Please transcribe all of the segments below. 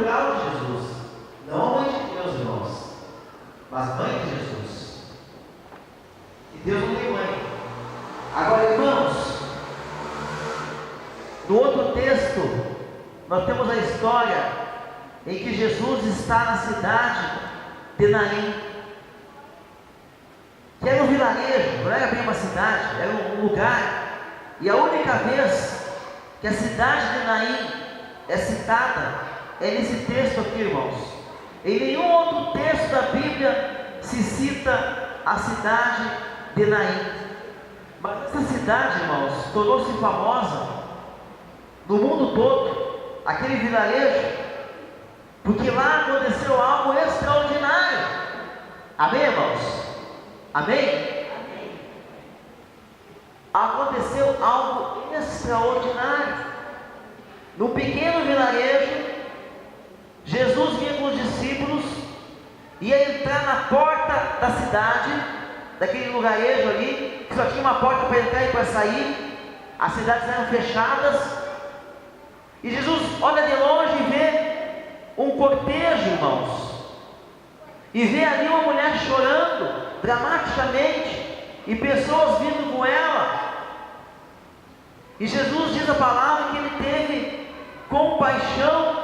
natural de Jesus, não a mãe de Deus, irmãos, mas mãe de Jesus. E Deus não tem mãe. Agora, irmãos, no outro texto, nós temos a história em que Jesus está na cidade de Naim, que era um vilarejo, não era bem uma cidade, era um lugar, e a única vez que a cidade de Naim é citada é nesse texto aqui, irmãos. Em nenhum outro texto da Bíblia se cita a cidade de Naim. Mas essa cidade, irmãos, tornou-se famosa no mundo todo, aquele vilarejo, porque lá aconteceu algo extraordinário. Amém, irmãos? Amém? Amém. Aconteceu algo extraordinário. No pequeno vilarejo, Jesus vinha com os discípulos, ia entrar na porta da cidade, daquele lugarejo ali, que só tinha uma porta para entrar e para sair, as cidades eram fechadas, e Jesus olha de longe e vê um cortejo, irmãos, e vê ali uma mulher chorando dramaticamente, e pessoas vindo com ela, e Jesus diz a palavra que ele teve compaixão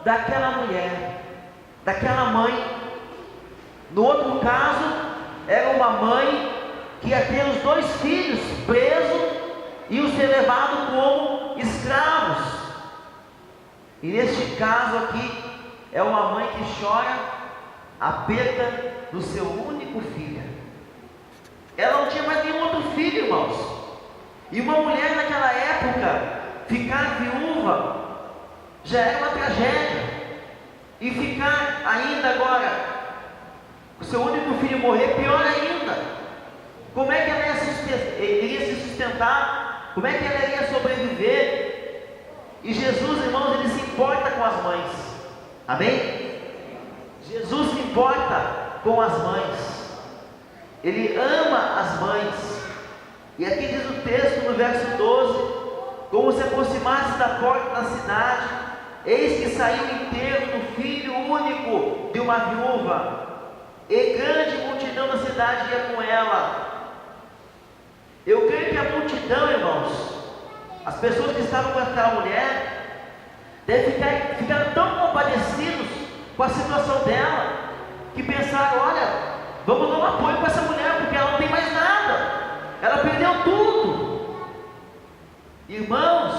daquela mulher, daquela mãe. No outro caso, era uma mãe que ia ter os 2 filhos presos e os ser levados como escravos. E neste caso aqui, é uma mãe que chora a perda do seu único filho. Ela não tinha mais nenhum outro filho, irmãos. E uma mulher naquela época, ficar viúva já era uma tragédia. E ficar ainda agora, o seu único filho morrer, pior ainda. Como é que ela iria se sustentar? Como é que ela iria sobreviver? E Jesus, irmãos, ele se importa com as mães. Amém? Jesus se importa com as mães. Ele ama as mães. E aqui diz o texto no verso 12: como se aproximasse da porta da cidade, eis que saiu inteiro do filho único de uma viúva, e grande multidão da cidade ia com ela. Eu creio que a multidão, irmãos, as pessoas que estavam com aquela mulher, devem ficar tão compadecidos com a situação dela, que pensaram: olha, vamos dar um apoio para essa mulher, porque ela não tem mais nada, ela perdeu tudo. Irmãos,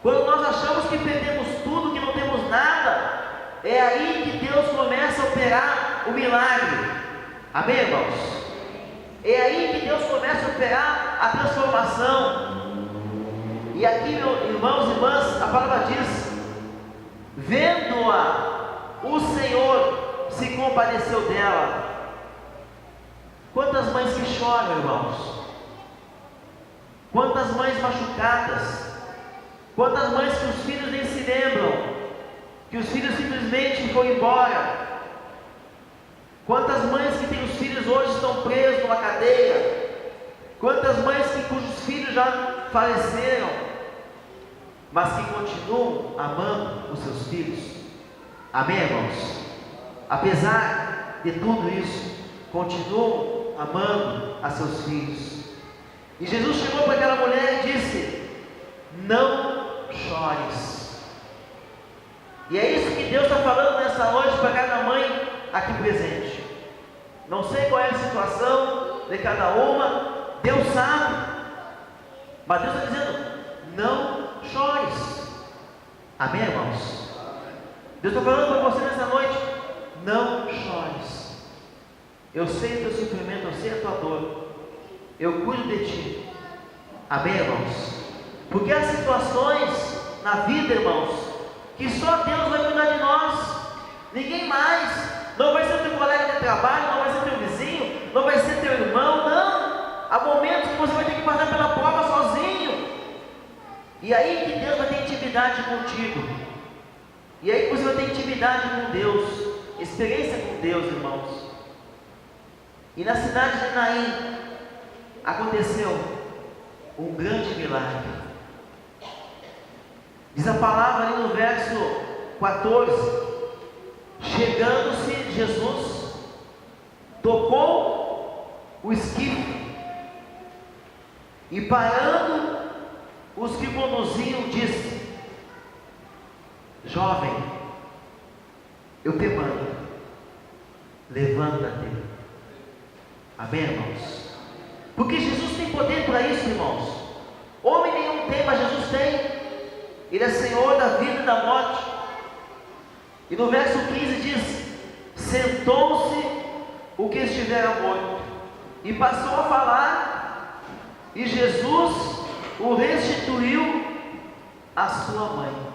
quando nós achamos que perdemos tudo, que não temos nada, é aí que Deus começa a operar o milagre. Amém, irmãos? É aí que Deus começa a operar a transformação. E aqui, meus irmãos e irmãs, a palavra diz: vendo-a, o Senhor se compadeceu dela. Quantas mães que choram, irmãos? Quantas mães machucadas? Quantas mães que os filhos nem se lembram, que os filhos simplesmente foram embora? Quantas mães que têm os filhos hoje estão presos numa cadeia? Quantas mães cujos filhos já faleceram, mas que continuam amando os seus filhos? Amém, irmãos? Apesar de tudo isso, continuam amando a seus filhos. E Jesus chegou para aquela mulher e disse: não chores. E é isso que Deus está falando nessa noite para cada mãe aqui presente. Não sei qual é a situação de cada uma, Deus sabe, mas Deus está dizendo: não chores. Amém, irmãos? Deus está falando para você nessa noite: não chores. Eu sei o teu sofrimento, eu sei a tua dor, eu cuido de ti. Amém, irmãos? Porque há situações na vida, irmãos, que só Deus vai cuidar de nós, ninguém mais. Não vai ser teu colega de trabalho, não vai ser teu vizinho, não vai ser teu irmão, não. Há momentos que você vai ter que passar pela prova sozinho, e aí que Deus vai ter intimidade contigo, e aí que você vai ter intimidade com Deus, experiência com Deus, irmãos. E na cidade de Naim aconteceu um grande milagre. Diz a palavra ali no verso 14: Chegando-se Jesus, tocou o esquife e, parando os que conduziam, disse: jovem, eu te mando, levanta-te. Amém, irmãos? Porque Jesus tem poder para isso, irmãos. Homem nenhum tem, mas Jesus tem. Ele é Senhor da vida e da morte. E no verso 15 diz: sentou-se o que estivera morto e passou a falar, e Jesus o restituiu à sua mãe.